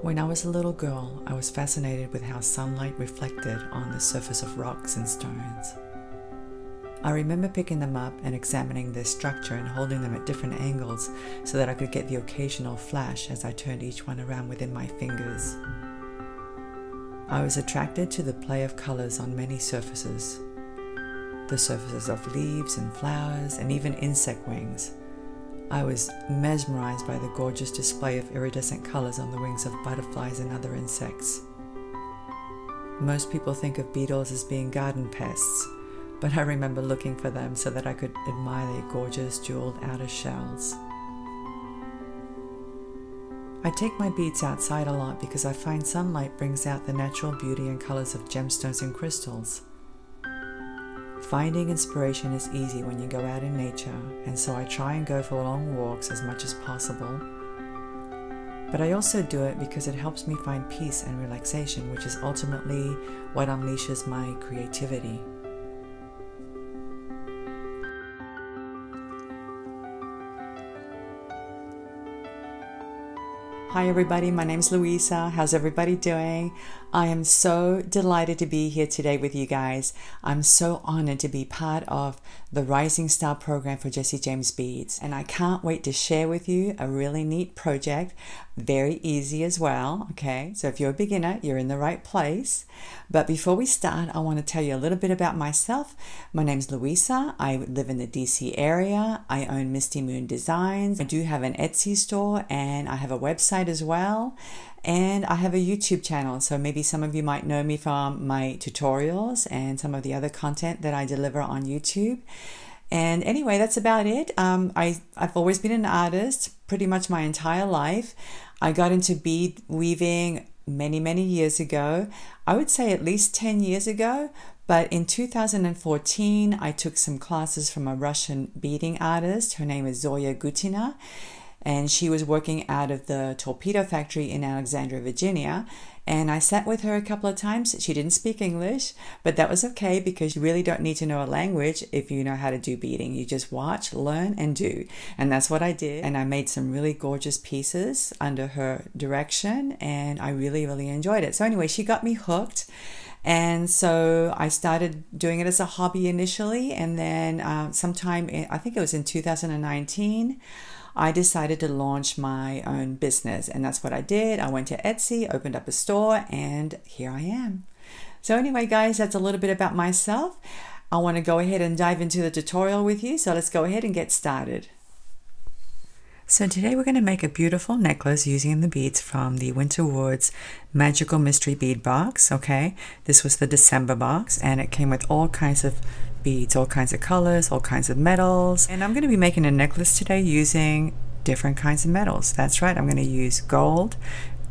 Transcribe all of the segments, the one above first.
When I was a little girl, I was fascinated with how sunlight reflected on the surface of rocks and stones. I remember picking them up and examining their structure and holding them at different angles so that I could get the occasional flash as I turned each one around within my fingers. I was attracted to the play of colors on many surfaces. The surfaces of leaves and flowers and even insect wings. I was mesmerized by the gorgeous display of iridescent colors on the wings of butterflies and other insects. Most people think of beetles as being garden pests, but I remember looking for them so that I could admire their gorgeous jeweled outer shells. I take my beads outside a lot because I find sunlight brings out the natural beauty and colors of gemstones and crystals. Finding inspiration is easy when you go out in nature, and so I try and go for long walks as much as possible. But I also do it because it helps me find peace and relaxation, which is ultimately what unleashes my creativity. Hi everybody, my name's Luisa. How's everybody doing? I am so delighted to be here today with you guys. I'm so honored to be part of the Rising Star program for Jessie James Beads, and I can't wait to share with you a really neat project, very easy as well, okay? So if you're a beginner, you're in the right place. But before we start, I want to tell you a little bit about myself. My name's Luisa. I live in the DC area. I own Misty Moon Designs. I do have an Etsy store and I have a website as well. And I have a YouTube channel, so maybe some of you might know me from my tutorials and some of the other content that I deliver on YouTube. And anyway, that's about it. I've always been an artist pretty much my entire life. I got into bead weaving many years ago. I would say at least 10 years ago. But in 2014, I took some classes from a Russian beading artist. Her name is Zoya Gutina. And she was working out of the Torpedo Factory in Alexandria, Virginia. And I sat with her a couple of times. She didn't speak English, but that was okay because you really don't need to know a language if you know how to do beading. You just watch, learn, and do. And that's what I did. And I made some really gorgeous pieces under her direction, and I really enjoyed it. So anyway, she got me hooked. And so I started doing it as a hobby initially, and then sometime I think it was in 2019, I decided to launch my own business, and that's what I did. I went to Etsy, opened up a store, and here I am. So anyway, guys, that's a little bit about myself. I want to go ahead and dive into the tutorial with you, so let's go ahead and get started. So today we're going to make a beautiful necklace using the beads from the Winter Woods Magical Mystery Bead Box, okay? This was the December box, and it came with all kinds of beads, all kinds of colors, all kinds of metals. And I'm going to be making a necklace today using different kinds of metals. That's right, I'm going to use gold,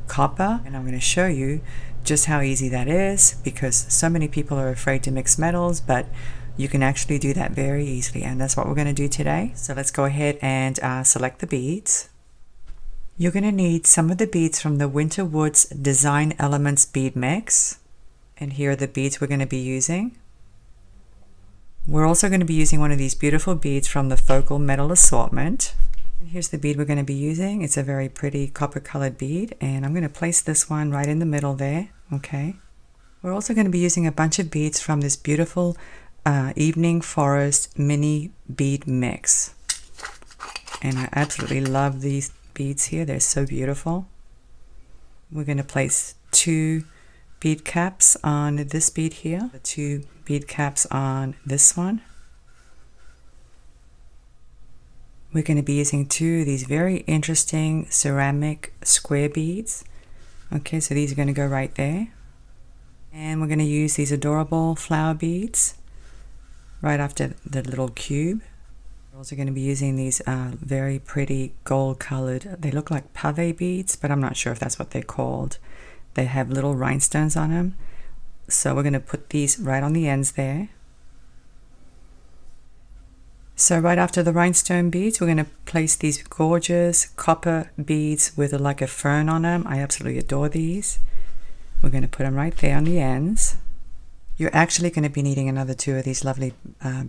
copper, and I'm going to show you just how easy that is because so many people are afraid to mix metals, but you can actually do that very easily, and that's what we're going to do today. So let's go ahead and select the beads. You're going to need some of the beads from the Winter Woods Design Elements bead mix, and here are the beads we're going to be using. We're also going to be using one of these beautiful beads from the Focal Metal Assortment. And here's the bead we're going to be using. It's a very pretty copper colored bead, and I'm going to place this one right in the middle there, okay? We're also going to be using a bunch of beads from this beautiful Evening Forest mini bead mix, and I absolutely love these beads here. They're so beautiful. We're going to place 2 bead caps on this bead here, 2 bead caps on this one. We're going to be using 2 of these very interesting ceramic square beads. Okay, so these are going to go right there, and we're going to use these adorable flower beads right after the little cube. We're also going to be using these very pretty gold colored, they look like pave beads, but I'm not sure if that's what they're called. They have little rhinestones on them. So we're going to put these right on the ends there. So right after the rhinestone beads, we're going to place these gorgeous copper beads with like a fern on them. I absolutely adore these. We're going to put them right there on the ends. You're actually going to be needing another 2 of these lovely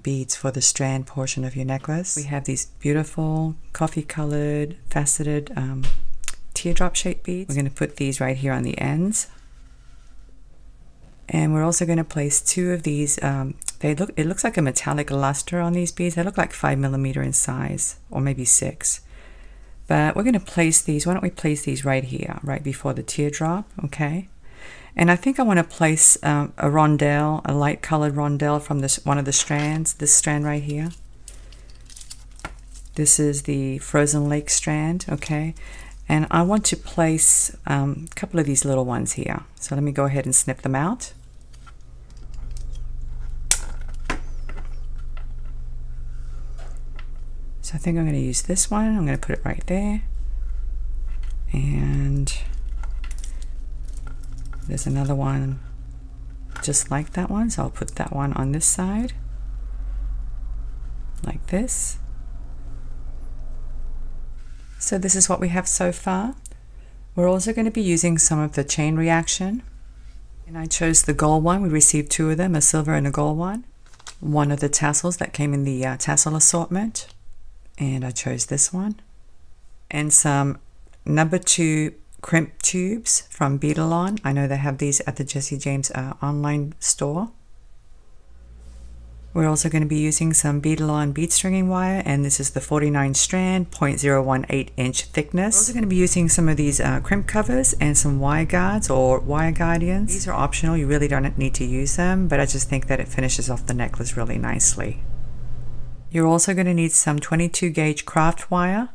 beads for the strand portion of your necklace. We have these beautiful coffee colored faceted teardrop shaped beads. We're going to put these right here on the ends. And we're also going to place 2 of these. It looks like a metallic luster on these beads. They look like 5mm in size, or maybe 6. But we're going to place these. Why don't we place these right here, right before the teardrop, okay? And I think I want to place a rondelle, a light colored rondelle from one of the strands, this strand right here. This is the Frozen Lake strand, okay? And I want to place a couple of these little ones here. So let me go ahead and snip them out. So I think I'm going to use this one. I'm going to put it right there. And there's another one just like that one. So I'll put that one on this side, like this. So this is what we have so far. We're also going to be using some of the chain reaction. And I chose the gold one. We received 2 of them, a silver and a gold one. One of the tassels that came in the tassel assortment. And I chose this one. And some number 2 crimp tubes from Beaded. I know they have these at the Jessie James online store. We're also going to be using some Beaded bead stringing wire, and this is the 49 strand, 0.018 inch thickness. We're also going to be using some of these crimp covers and some wire guards or wire guardians. These are optional, you really don't need to use them, but I just think that it finishes off the necklace really nicely. You're also going to need some 22 gauge craft wire,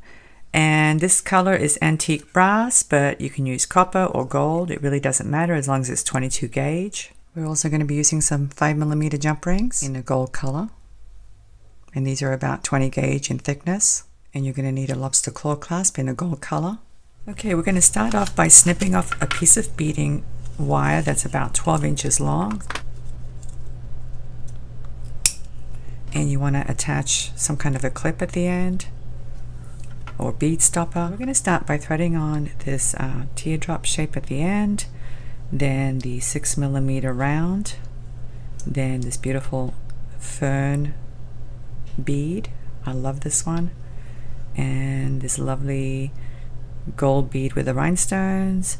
and this color is antique brass, but you can use copper or gold. It really doesn't matter as long as it's 22 gauge. We're also going to be using some 5mm jump rings in a gold color, and these are about 20 gauge in thickness, and you're going to need a lobster claw clasp in a gold color. Okay, we're going to start off by snipping off a piece of beading wire that's about 12 inches long. And you want to attach some kind of a clip at the end or bead stopper. We're going to start by threading on this teardrop shape at the end, then the 6mm round, then this beautiful fern bead. I love this one. And this lovely gold bead with the rhinestones,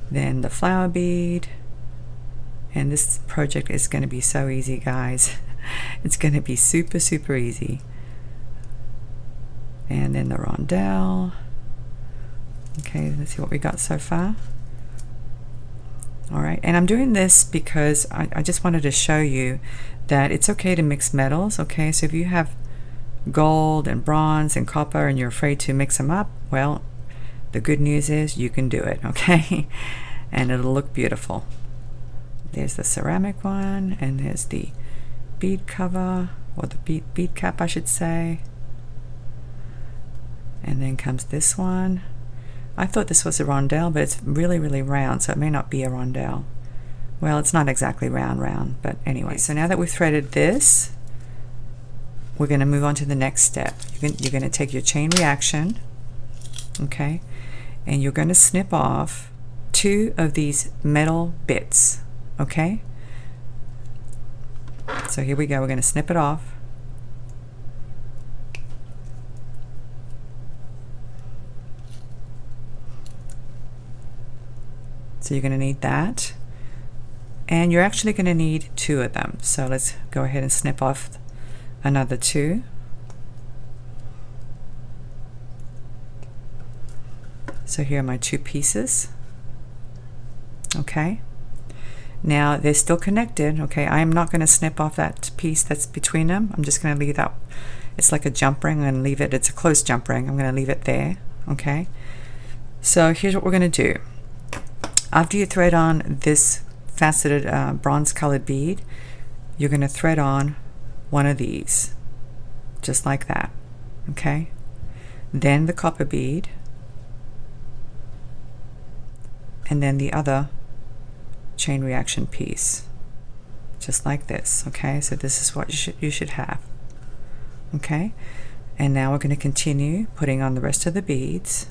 then the flower bead. And this project is going to be so easy, guys. It's going to be super, super easy. And then the rondelle. Okay, let's see what we got so far. Alright, and I'm doing this because I just wanted to show you that it's okay to mix metals, okay? So if you have gold and bronze and copper and you're afraid to mix them up, well, the good news is you can do it, okay? And it'll look beautiful. There's the ceramic one, and there's the bead cover, or the bead cap I should say. And then comes this one. I thought this was a rondelle, but it's really, really round, so it may not be a rondelle. Well, it's not exactly round, but anyway. So now that we've threaded this, we're going to move on to the next step. You're going to take your chain reaction, okay, and you're going to snip off 2 of these metal bits, okay? So here we go, we're going to snip it off. So you're going to need that, and you're actually going to need 2 of them. So let's go ahead and snip off another 2. So here are my 2 pieces. Okay, now they're still connected. Okay, I'm not going to snip off that piece that's between them. I'm just going to leave that. It's like a jump ring. I'm going to leave it. It's a closed jump ring. I'm going to leave it there. Okay, so here's what we're going to do. After you thread on this faceted bronze colored bead, you're going to thread on one of these, just like that, okay? Then the copper bead, and then the other chain reaction piece, just like this, okay? So this is what you should have, okay? And now we're going to continue putting on the rest of the beads.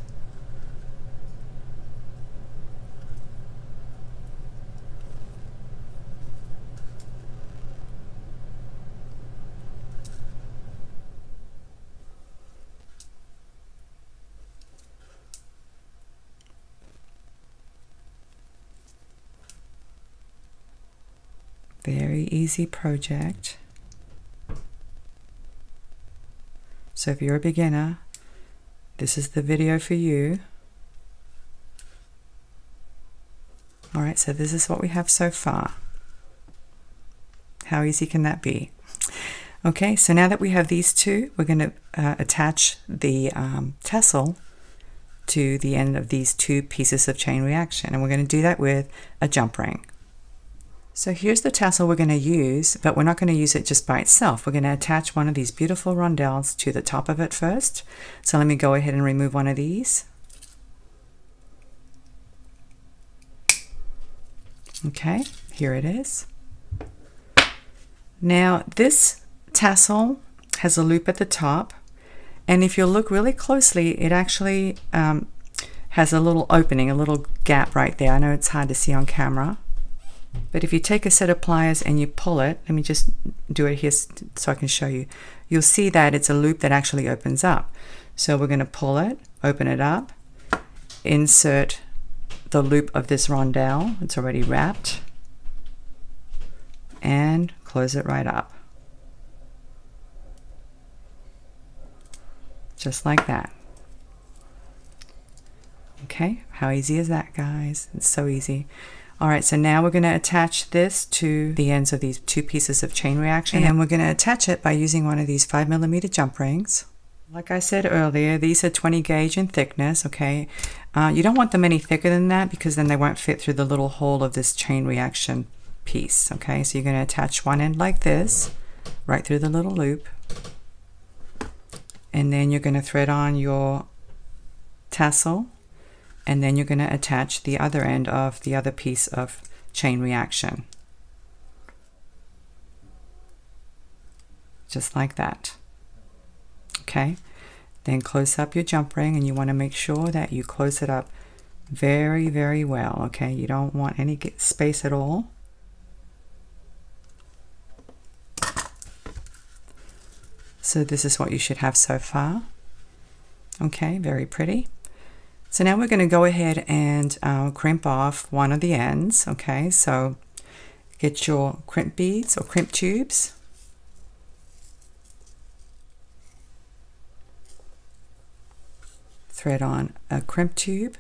Very easy project. So if you're a beginner, this is the video for you. Alright, so this is what we have so far. How easy can that be? Okay, so now that we have these two, we're going to attach the tassel to the end of these two pieces of chain reaction, and we're going to do that with a jump ring. So here's the tassel we're going to use, but we're not going to use it just by itself. We're going to attach one of these beautiful rondelles to the top of it first. So let me go ahead and remove one of these. Okay, here it is. Now this tassel has a loop at the top, and if you look really closely, it actually has a little opening, a little gap right there. I know it's hard to see on camera, but if you take a set of pliers and you pull it, let me just do it here so I can show you, you'll see that it's a loop that actually opens up. So we're going to pull it, open it up, insert the loop of this rondelle, it's already wrapped, and close it right up. Just like that. Okay, how easy is that, guys? It's so easy. All right, so now we're going to attach this to the ends of these two pieces of chain reaction, and we're going to attach it by using one of these 5mm jump rings. Like I said earlier, these are 20 gauge in thickness, okay? You don't want them any thicker than that because then they won't fit through the little hole of this chain reaction piece, okay? So you're going to attach one end like this, right through the little loop, and then you're going to thread on your tassel, and then you're going to attach the other end of the other piece of chain reaction. Just like that. Okay, then close up your jump ring, and you want to make sure that you close it up very, very well, okay? You don't want any space at all. So this is what you should have so far. Okay, very pretty. So now we're going to go ahead and crimp off one of the ends, okay? So get your crimp beads or crimp tubes. Thread on a crimp tube,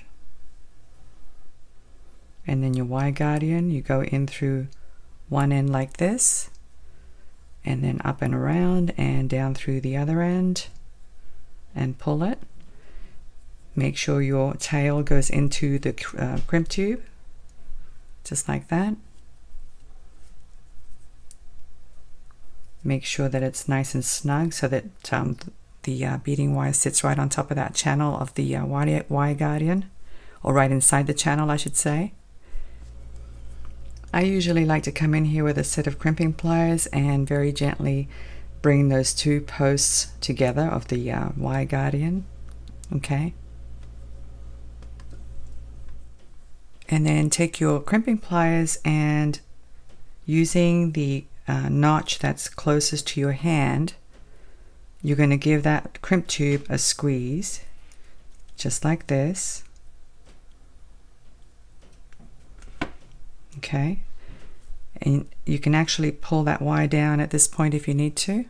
and then your wire guardian, you go in through one end like this, and then up and around and down through the other end and pull it. Make sure your tail goes into the crimp tube, just like that. Make sure that it's nice and snug so that the beading wire sits right on top of that channel of the wire guardian, or right inside the channel, I should say. I usually like to come in here with a set of crimping pliers and very gently bring those two posts together of the wire guardian, okay? And then take your crimping pliers and using the notch that's closest to your hand, you're going to give that crimp tube a squeeze, just like this. Okay, and you can actually pull that wire down at this point if you need to,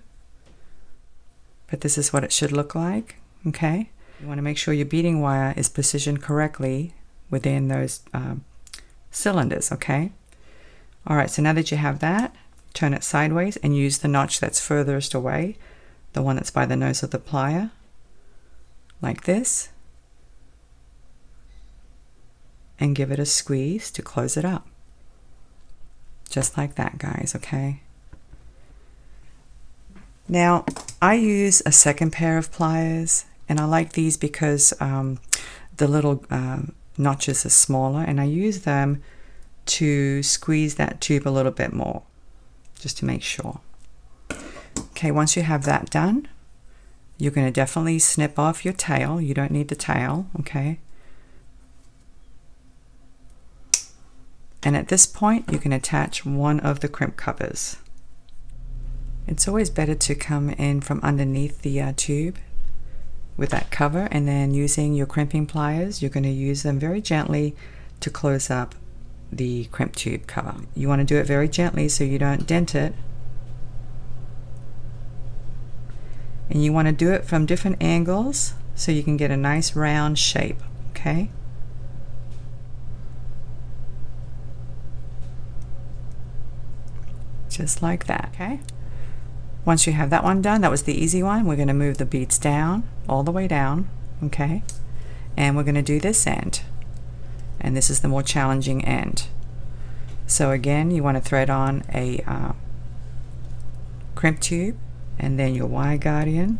but this is what it should look like, okay? You want to make sure your beading wire is positioned correctly within those cylinders, okay? All right, so now that you have that, turn it sideways and use the notch that's furthest away, the one that's by the nose of the plier, like this, and give it a squeeze to close it up. Just like that, guys, okay? Now, I use a second pair of pliers, and I like these because the little notches are smaller, and I use them to squeeze that tube a little bit more, just to make sure. Okay, once you have that done, you're going to definitely snip off your tail. You don't need the tail, okay? And at this point, you can attach one of the crimp covers. It's always better to come in from underneath the tube with that cover, and then using your crimping pliers, you're going to use them very gently to close up the crimp tube cover. You want to do it very gently so you don't dent it. And you want to do it from different angles so you can get a nice round shape, okay? Just like that, okay? Once you have that one done, that was the easy one, we're going to move the beads down, all the way down, okay? And we're going to do this end. And this is the more challenging end. So again, you want to thread on a crimp tube, and then your wire guardian,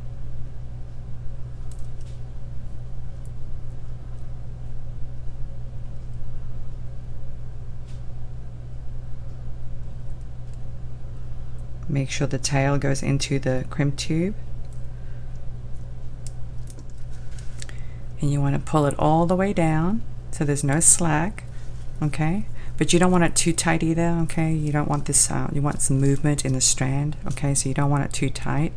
make sure the tail goes into the crimp tube, and you want to pull it all the way down so there's no slack, okay? But you don't want it too tight either, okay? You don't want this, you want some movement in the strand, okay? So you don't want it too tight.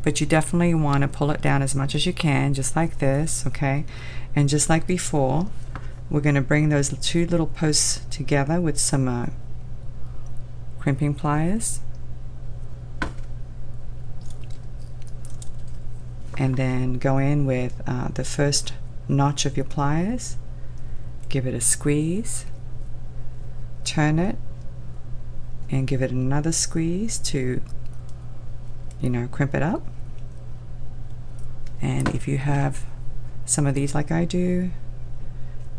But you definitely want to pull it down as much as you can, just like this, okay? And just like before, we're going to bring those two little posts together with some crimping pliers. And then go in with the first notch of your pliers, give it a squeeze, turn it, and give it another squeeze to, you know, crimp it up. And if you have some of these like I do,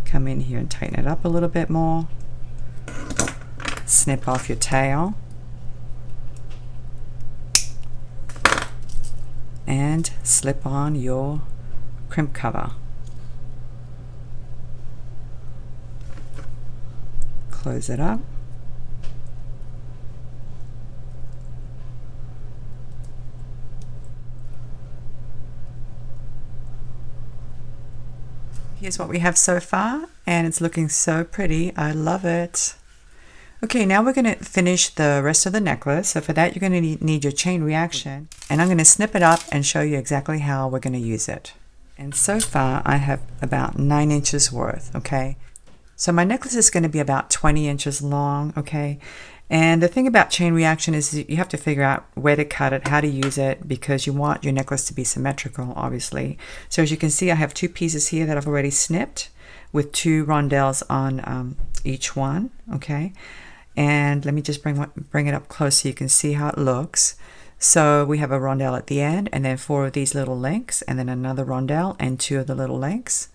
come in here and tighten it up a little bit more, snip off your tail, and slip on your crimp cover. Close it up. Here's what we have so far, and it's looking so pretty. I love it. Okay, now we're going to finish the rest of the necklace. So for that, you're going to need your chain reaction, and I'm going to snip it up and show you exactly how we're going to use it. And so far, I have about 9 inches worth, okay? So my necklace is going to be about 20 inches long, okay? And the thing about chain reaction is you have to figure out where to cut it, how to use it, because you want your necklace to be symmetrical, obviously. So as you can see, I have 2 pieces here that I've already snipped with 2 rondelles on each one, okay? And let me just bring it up close so you can see how it looks. So we have a rondelle at the end, and then 4 of these little links, and then another rondelle and 2 of the little links.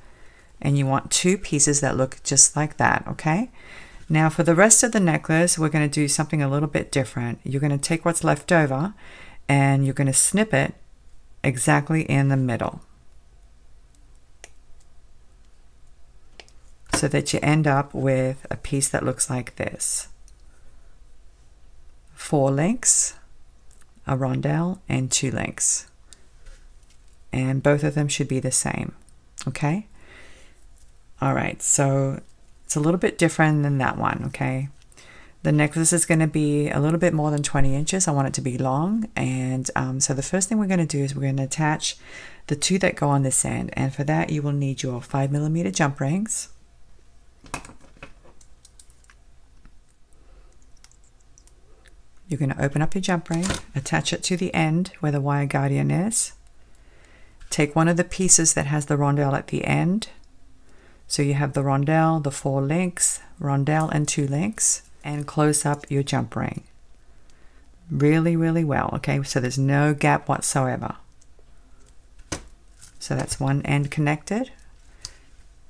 And you want 2 pieces that look just like that, okay? Now for the rest of the necklace, we're going to do something a little bit different. You're going to take what's left over and you're going to snip it exactly in the middle, so that you end up with a piece that looks like this. 4 links, a rondelle, and 2 links. And both of them should be the same, okay? All right, so it's a little bit different than that one, okay? The necklace is going to be a little bit more than 20 inches. I want it to be long. And so the first thing we're going to do is we're going to attach the 2 that go on this end. And for that, you will need your 5mm jump rings. You're going to open up your jump ring, attach it to the end where the wire guardian is. Take one of the pieces that has the rondelle at the end. So you have the rondelle, the 4 links, rondelle and 2 links, and close up your jump ring. Really, really well, okay? So there's no gap whatsoever. So that's one end connected.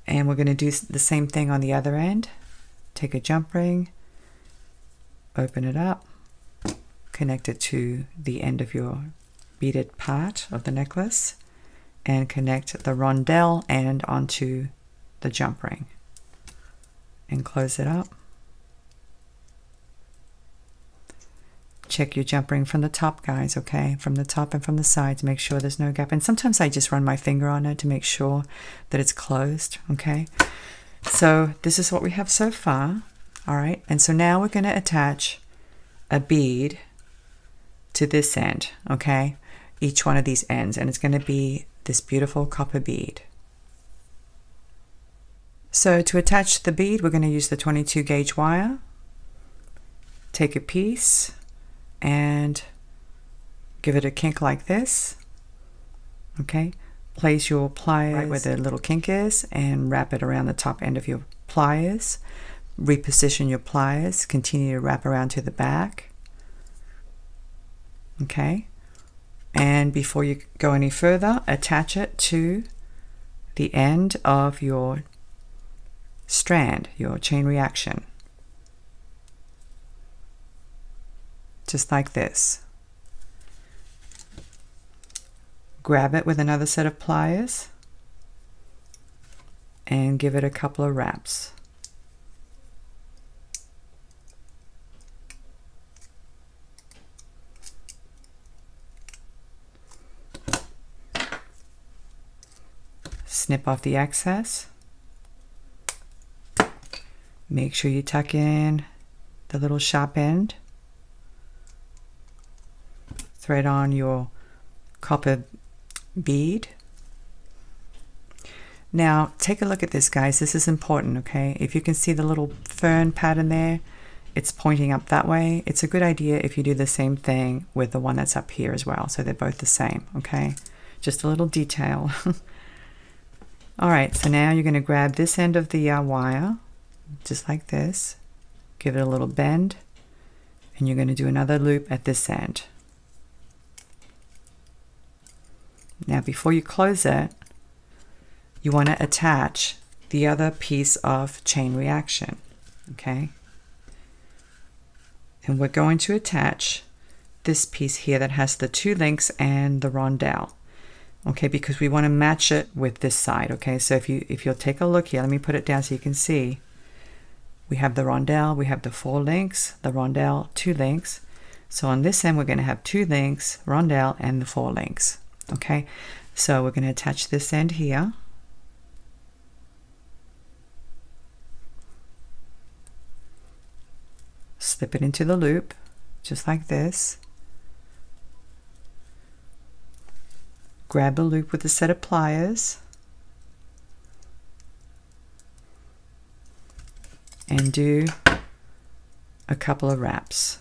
And we're going to do the same thing on the other end. Take a jump ring, open it up, connect it to the end of your beaded part of the necklace, and connect the rondelle end onto the jump ring and close it up. Check your jump ring from the top, guys, okay? From the top and from the sides, make sure there's no gap. And sometimes I just run my finger on it to make sure that it's closed, okay? So this is what we have so far, all right? And so now we're going to attach a bead to this end, okay? Each one of these ends, and it's going to be this beautiful copper bead. So to attach the bead, we're going to use the 22 gauge wire. Take a piece and give it a kink like this. Okay, place your pliers right where the little kink is and wrap it around the top end of your pliers. Reposition your pliers, continue to wrap around to the back. Okay, and before you go any further, attach it to the end of your strand, your chain reaction. Just like this. Grab it with another set of pliers and give it a couple of wraps. Snip off the excess. Make sure you tuck in the little sharp end. Thread on your copper bead. Now take a look at this, guys. This is important, okay? If you can see the little fern pattern there, it's pointing up that way. It's a good idea if you do the same thing with the one that's up here as well, so they're both the same, okay? Just a little detail. All right, so now you're going to grab this end of the wire, just like this, give it a little bend, and you're going to do another loop at this end. Now before you close it, you want to attach the other piece of chain reaction, okay? And we're going to attach this piece here that has the 2 links and the rondelle, okay, because we want to match it with this side, okay? So if you'll take a look here, let me put it down so you can see. We have the rondelle, we have the 4 links, the rondelle, 2 links. So on this end, we're going to have 2 links, rondelle, and the 4 links. Okay, so we're going to attach this end here. Slip it into the loop, just like this. Grab a loop with a set of pliers. And do a couple of wraps.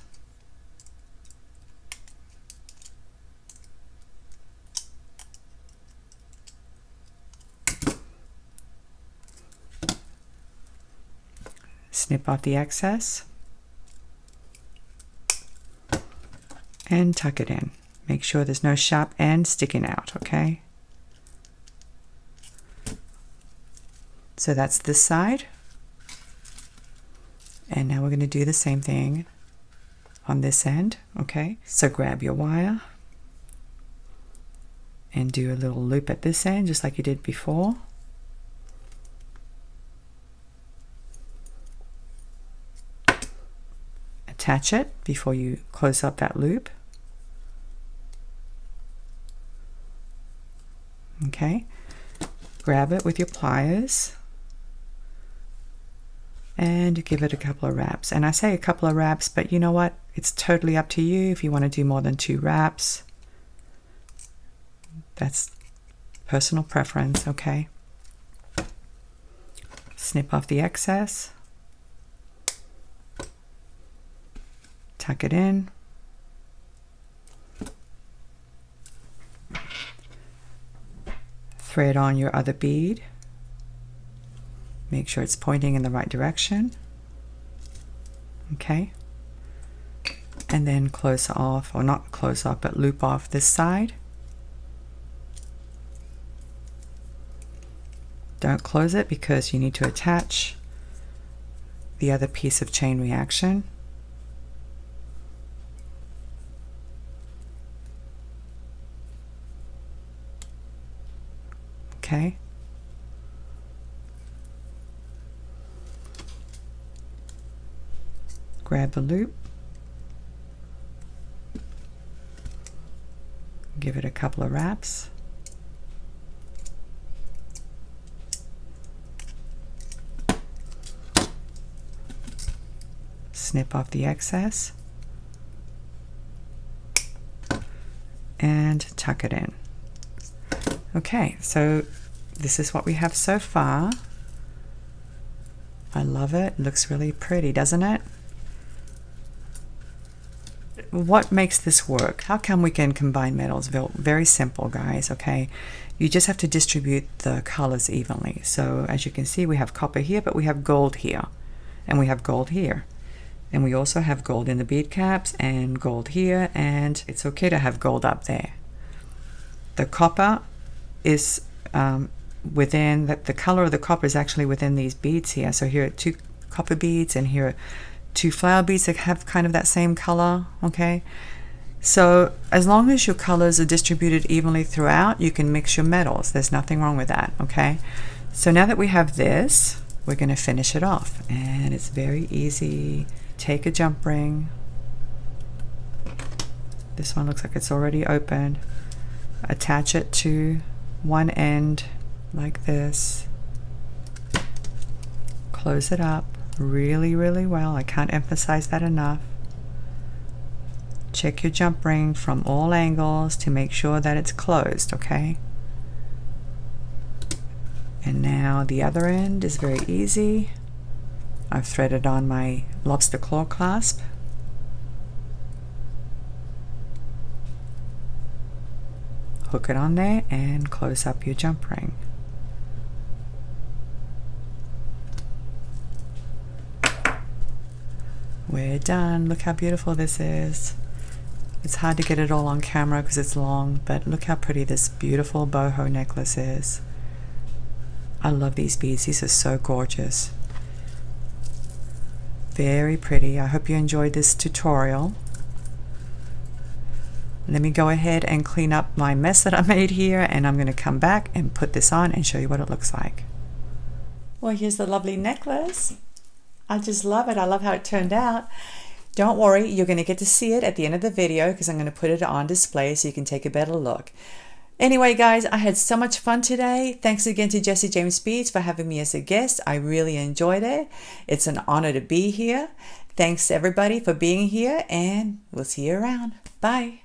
Snip off the excess and tuck it in. Make sure there's no sharp end sticking out, okay? So that's this side. And now we're going to do the same thing on this end, okay? So grab your wire and do a little loop at this end, just like you did before. Attach it before you close up that loop. Okay, grab it with your pliers and give it a couple of wraps. And I say a couple of wraps, but you know what? It's totally up to you if you want to do more than 2 wraps. That's personal preference, okay? Snip off the excess. Tuck it in. Thread on your other bead. Make sure it's pointing in the right direction. Okay. And then close off, or not close off, but loop off this side. Don't close it because you need to attach the other piece of chain reaction. Okay. Grab the loop. Give it a couple of wraps. Snip off the excess and tuck it in. Okay, so this is what we have so far. I love it. It looks really pretty, doesn't it? What makes this work? How come we can combine metals? Very simple, guys, okay? You just have to distribute the colors evenly. So as you can see, we have copper here, but we have gold here, and we have gold here. And we also have gold in the bead caps and gold here, and it's okay to have gold up there. The copper is within, the color of the copper is actually within these beads here. So here are 2 copper beads, and here are 2 flower beads that have kind of that same color, okay? So as long as your colors are distributed evenly throughout, you can mix your metals. There's nothing wrong with that, okay? So now that we have this, we're going to finish it off, and it's very easy. Take a jump ring. This one looks like it's already opened. Attach it to one end like this. Close it up really, really well. I can't emphasize that enough. Check your jump ring from all angles to make sure that it's closed, okay? And now the other end is very easy. I've threaded on my lobster claw clasp. Hook it on there and close up your jump ring. We're done. Look how beautiful this is. It's hard to get it all on camera because it's long, but look how pretty this beautiful boho necklace is. I love these beads. These are so gorgeous. Very pretty. I hope you enjoyed this tutorial. Let me go ahead and clean up my mess that I made here, and I'm going to come back and put this on and show you what it looks like. Well, here's the lovely necklace. I just love it. I love how it turned out. Don't worry, you're going to get to see it at the end of the video because I'm going to put it on display so you can take a better look. Anyway, guys, I had so much fun today. Thanks again to Jessie James Beads for having me as a guest. I really enjoyed it. It's an honor to be here. Thanks everybody for being here, and we'll see you around. Bye.